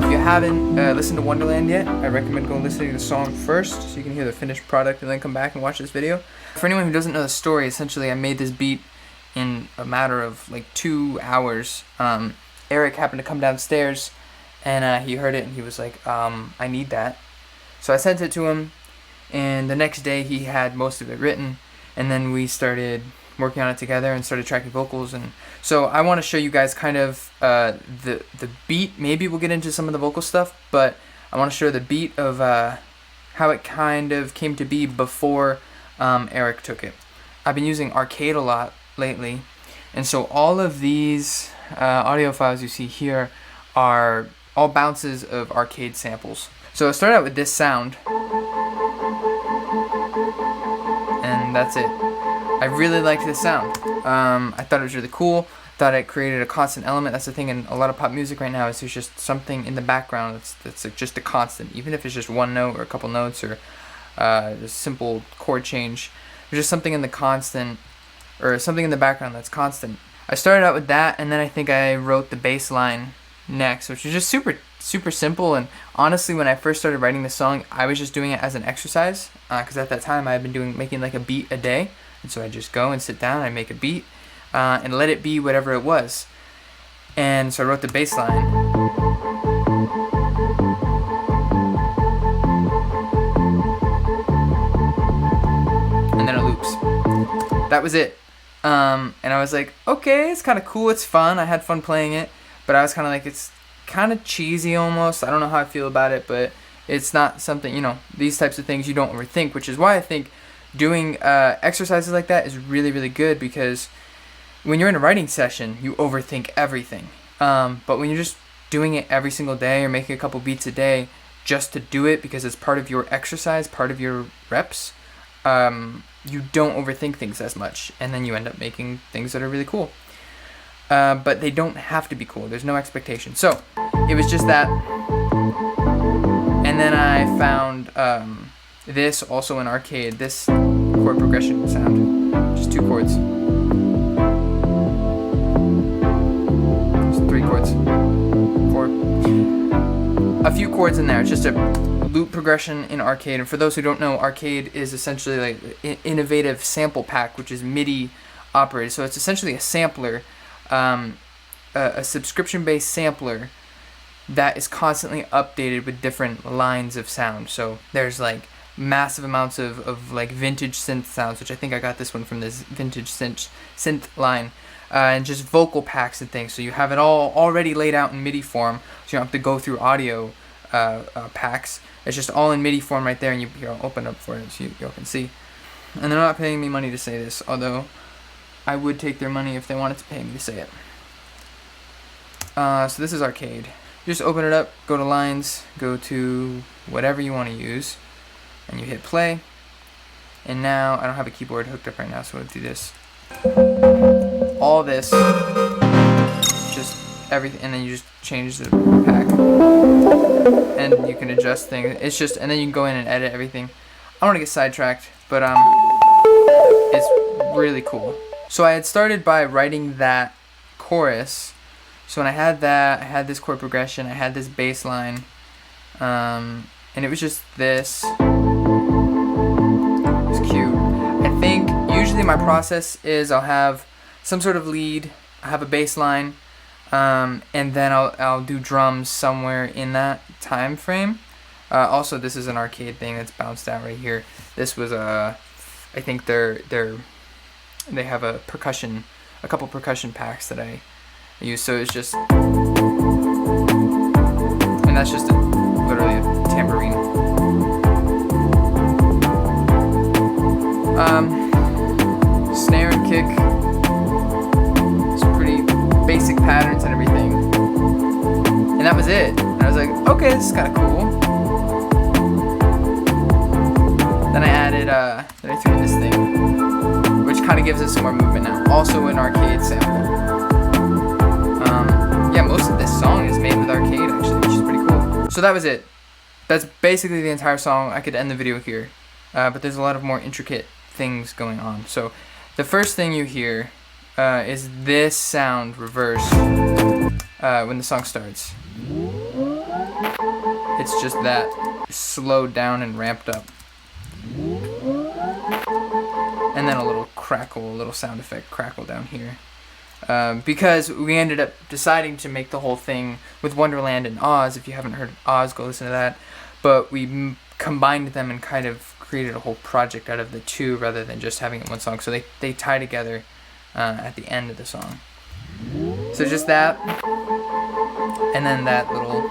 Well, if you haven't listened to Wonderland yet, I recommend going listening to the song first so you can hear the finished product and then come back and watch this video. For anyone who doesn't know the story, essentially I made this beat in a matter of like 2 hours. Eric happened to come downstairs and he heard it and he was like, I need that. So I sent it to him, and the next day he had most of it written, and then we started working on it together and started tracking vocals. And so I want to show you guys kind of the beat. Maybe we'll get into some of the vocal stuff, but I want to show the beat of how it kind of came to be before Eric took it. I've been using Arcade a lot lately, and so all of these audio files you see here are all bounces of Arcade samples. So I started out with this sound, and that's it. I really liked this sound. I thought it was really cool. Thought it created a constant element. That's the thing in a lot of pop music right now, is there's just something in the background that's like just a constant, even if it's just one note or a couple notes or a simple chord change. There's just something in the constant, or something in the background that's constant. I started out with that, and then I think I wrote the bass line next, which is just super simple. And honestly, when I first started writing this song, I was just doing it as an exercise, because at that time I had been making like a beat a day. And so I just go and sit down, I make a beat, and let it be whatever it was. And so I wrote the bass line. And then it loops. That was it. And I was like, okay, it's kind of cool, it's fun, I had fun playing it, but I was kind of like, it's kind of cheesy almost. I don't know how I feel about it, but it's not something, you know, these types of things you don't overthink, which is why I think doing exercises like that is really good, because when you're in a writing session, you overthink everything. But when you're just doing it every single day or making a couple beats a day just to do it because it's part of your exercise, part of your reps, you don't overthink things as much, and then you end up making things that are really cool. But they don't have to be cool. There's no expectation. So it was just that. And then I found this also in Arcade, this chord progression sound. Just 2 chords. Just 3 chords. 4. A few chords in there. It's just a loop progression in Arcade. And for those who don't know, Arcade is essentially like an innovative sample pack, which is MIDI operated. So it's essentially a sampler, a subscription-based sampler that is constantly updated with different lines of sound. So there's like massive amounts of like vintage synth sounds, which I think I got this one from this vintage synth line, and just vocal packs and things. So you have it all already laid out in MIDI form, so you don't have to go through audio packs. It's just all in MIDI form right there, and here, I'll open up for it so you all can see. And they're not paying me money to say this, although I would take their money if they wanted to pay me to say it. So this is Arcade. You just open it up, go to lines, go to whatever you want to use, and you hit play. And now, I don't have a keyboard hooked up right now, so I'll do this. All this, just everything, and then you just change the pack. And you can adjust things. It's just, and then you can go in and edit everything. I don't want to get sidetracked, but it's really cool. So I had started by writing that chorus. So when I had that, I had this chord progression, I had this bass line, and it was just this. It was cute. I think usually my process is I'll have some sort of lead, I have a bass line, and then I'll do drums somewhere in that time frame. Also, this is an Arcade thing that's bounced out right here. This was I think they have a couple percussion packs that I use, so it's just, and that's just literally a tambourine. Snare and kick, some pretty basic patterns and everything, and that was it. And I was like, okay, this is kind of cool. Then I added, then I threw in this thing, which kind of gives it some more movement now. Also an Arcade sample. Yeah, most of this song is made with Arcade actually, which is pretty cool. So that was it. That's basically the entire song. I could end the video here, but there's a lot of more intricate things going on. So the first thing you hear is this sound reversed when the song starts. It's just that slowed down and ramped up. And then a little crackle, a little sound effect crackle down here. Because we ended up deciding to make the whole thing with Wonderland and Oz. If you haven't heard Oz, go listen to that. But we combined them and kind of created a whole project out of the two rather than just having it one song. So they tie together at the end of the song. So just that, and then that little,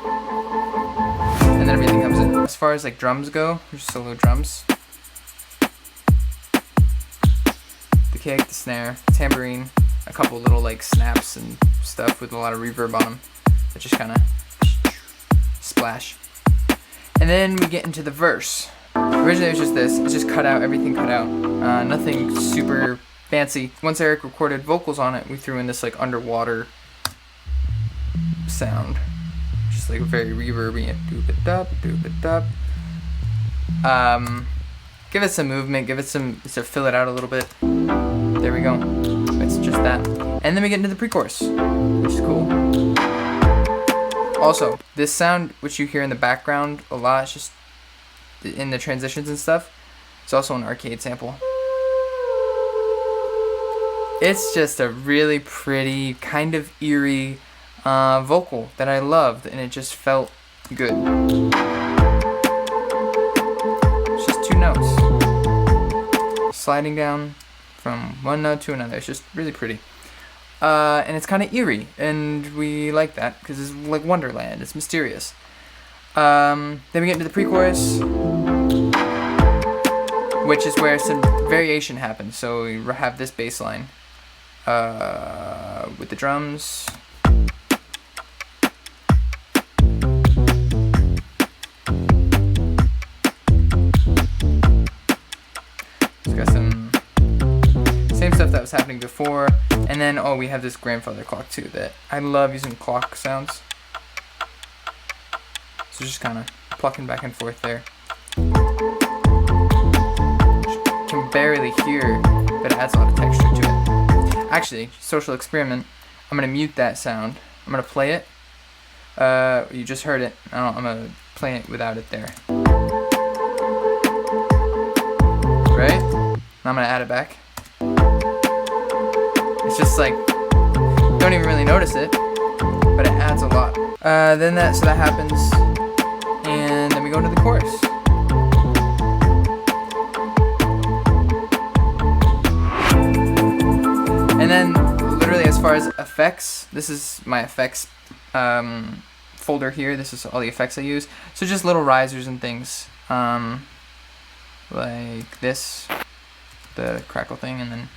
and then everything comes in. As far as like drums go, there's solo drums. The kick, the snare, tambourine, a couple little like snaps and stuff with a lot of reverb on them that just kind of splash. And then we get into the verse. Originally it was just this, it's just cut out, everything cut out. Nothing super fancy. Once Eric recorded vocals on it, we threw in this like underwater sound. Just like very reverby. Doop-a-dup, doop-a-dup. Give it some movement, give it some, to fill it out a little bit. There we go. It's just that. And then we get into the pre-chorus, which is cool. Also, this sound, which you hear in the background a lot, it's just in the transitions and stuff, it's also an arcade sample. It's just a really pretty, kind of eerie vocal that I loved, and it just felt good. It's just two notes sliding down from one note to another. It's just really pretty. And it's kind of eerie, and we like that because it's like Wonderland. It's mysterious. Then we get into the pre-chorus, which is where some variation happens. So we have this bass line with the drums. It's got some same stuff that was happening before. And then, oh, we have this grandfather clock too that I love using clock sounds. So just kind of plucking back and forth there. Can barely hear, but it adds a lot of texture to it. Actually, social experiment, I'm going to mute that sound. I'm going to play it. You just heard it. I'm going to play it without it there. Right? Now I'm going to add it back. It's just like, you don't even really notice it, but it adds a lot. So that happens, and then we go into the chorus. And then, literally as far as effects, this is my effects folder here. This is all the effects I use. So just little risers and things, like this, the crackle thing, and then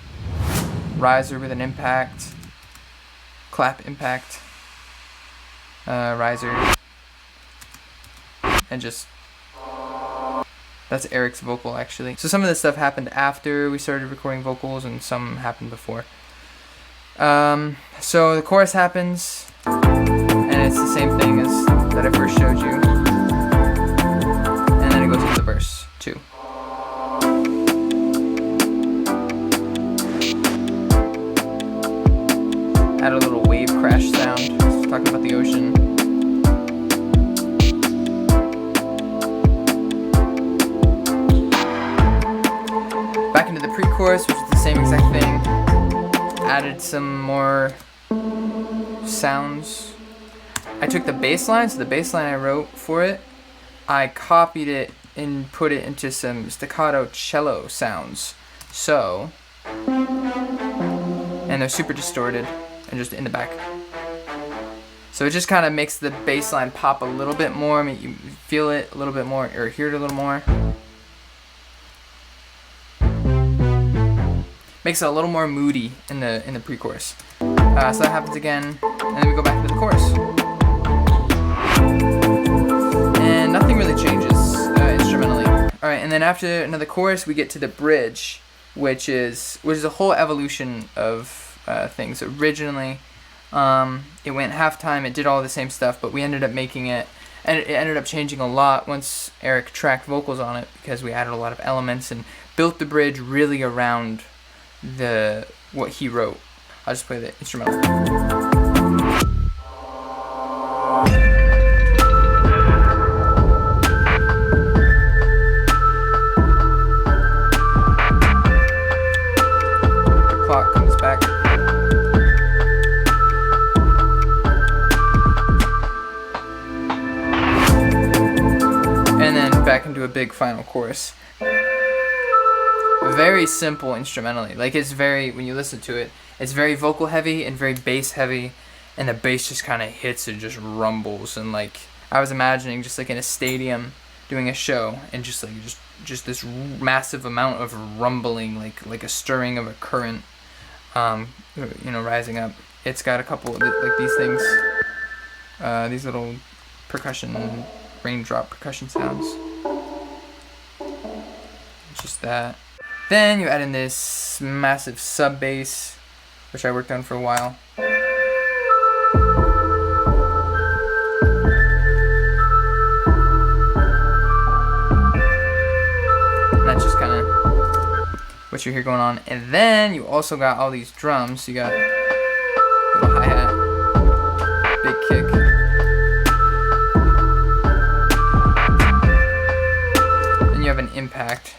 riser with an impact, clap impact, riser, and just, that's Eric's vocal actually. So some of this stuff happened after we started recording vocals and some happened before. So the chorus happens, and it's the same thing as that I first showed you, and then it goes into the verse too. Add a little wave crash sound, talking about the ocean. Back into the pre-chorus, which is the same exact thing. Added some more sounds. I took the bass line, so the bass line I wrote for it, I copied it and put it into some staccato cello sounds. So, and they're super distorted. And just in the back. So it just kind of makes the bass line pop a little bit more. I mean, you feel it a little bit more, or hear it a little more. Makes it a little more moody in the pre-chorus. So that happens again, and then we go back to the chorus. And nothing really changes instrumentally. All right, and then after another chorus, we get to the bridge, which is a whole evolution of things. Originally, it went halftime, it did all the same stuff, but we ended up making it, and it ended up changing a lot once Eric tracked vocals on it, because we added a lot of elements and built the bridge really around what he wrote. I'll just play the instrumental. clock comes back. And then back into a big final chorus. Very simple instrumentally. Like, it's very, when you listen to it, it's very vocal heavy and very bass heavy, and the bass just kind of hits and just rumbles. And like, I was imagining just like in a stadium doing a show, and just like just this massive amount of rumbling, like a stirring of a current, you know, rising up. It's got a couple of like these things, these little percussion, raindrop percussion sounds. Just that. Then you add in this massive sub bass, which I worked on for a while. And that's just kind of what you hear going on. And then you also got all these drums. You got little hi-hat, big kick. Then you have an impact,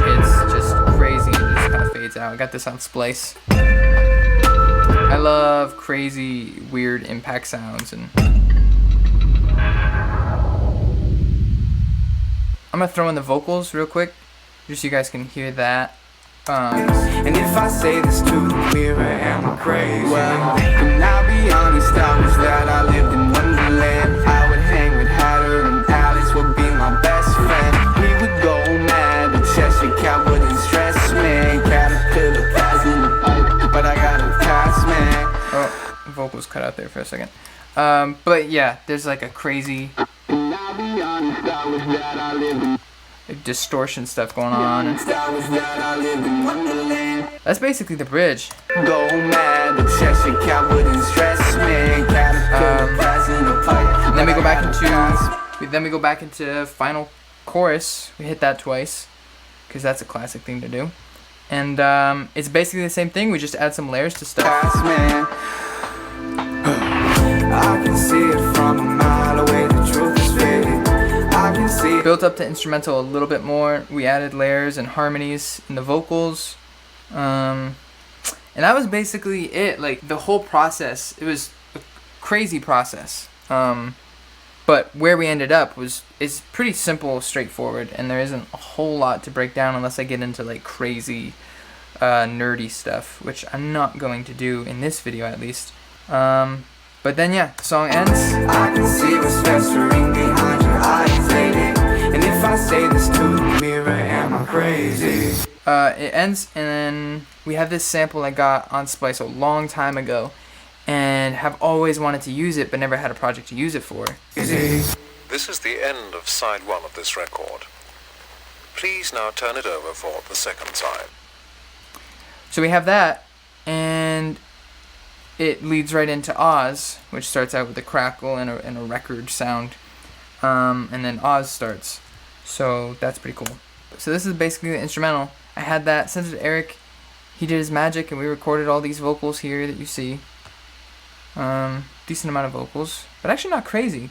hits just crazy and just kind of fades out. I got this on Splice. I love crazy, weird impact sounds. And I'm gonna throw in the vocals real quick, just so you guys can hear that. And if I say this to the mirror, am I crazy? Well, and I'll be honest, I wish that I lived in Wonderland. I would hang with Hatter and Alice would be my best friend. We would go mad, but Cheshire Cat wouldn't stress me. Caterpillar flies in the pipe, but I got a pass, man. Oh, vocals cut out there for a second. But yeah, there's like a crazy distortion stuff going on. That's basically the bridge. Go mad, but Cheshire Cat wouldn't stress me. Caterpillar flies in the pipe. Then we go back into final chorus. We hit that twice, because that's a classic thing to do. And it's basically the same thing. We just add some layers to stuff. I can see it from a mile away. The truth is fading. I can see it. Built up the instrumental a little bit more. We added layers and harmonies in the vocals. And that was basically it. Like, the whole process, it was a crazy process. But where we ended up is pretty simple, straightforward, and there isn't a whole lot to break down unless I get into like crazy nerdy stuff, which I'm not going to do in this video at least. But then yeah, the song ends. I can see what's festering behind your eyes, lady. And if I say this to the mirror, am I crazy? It ends, and then we have this sample I got on Splice a long time ago, and have always wanted to use it, but never had a project to use it for. This is the end of side 1 of this record. Please now turn it over for the second side. So we have that, and it leads right into Oz, which starts out with a crackle and a record sound, and then Oz starts. So that's pretty cool. So this is basically the instrumental. I had that, sent it to Eric. He did his magic, and we recorded all these vocals here that you see. Decent amount of vocals, but actually not crazy.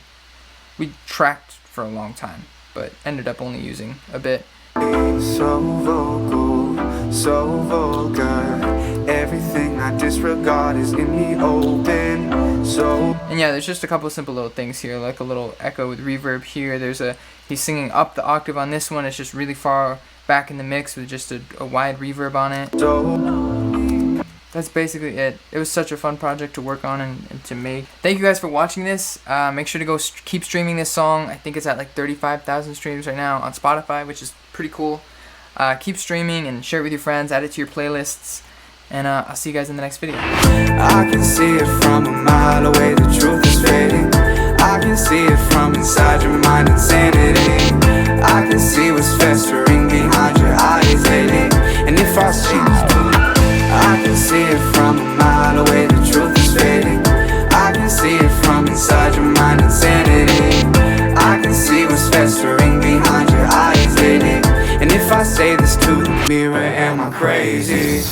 We tracked for a long time, but ended up only using a bit. So vocal, so vulgar. Everything I disregard is in the open. And yeah, there's just a couple of simple little things here, like a little echo with reverb here. He's singing up the octave on this one. It's just really far back in the mix with just a wide reverb on it. That's basically it. It was such a fun project to work on and to make. Thank you guys for watching this. Make sure to go keep streaming this song. I think it's at like 35,000 streams right now on Spotify, which is pretty cool. Keep streaming and share it with your friends. Add it to your playlists. And I'll see you guys in the next video. I can see it from a mile away. The truth is fading. I can see it from inside your mind, insanity. I can see what's festering behind your eyes, lady. And if I see I can see it from a mile away, the truth is fading. I can see it from inside your mind, insanity. I can see what's festering behind your eyes, lady. And if I say this to the mirror, am I crazy?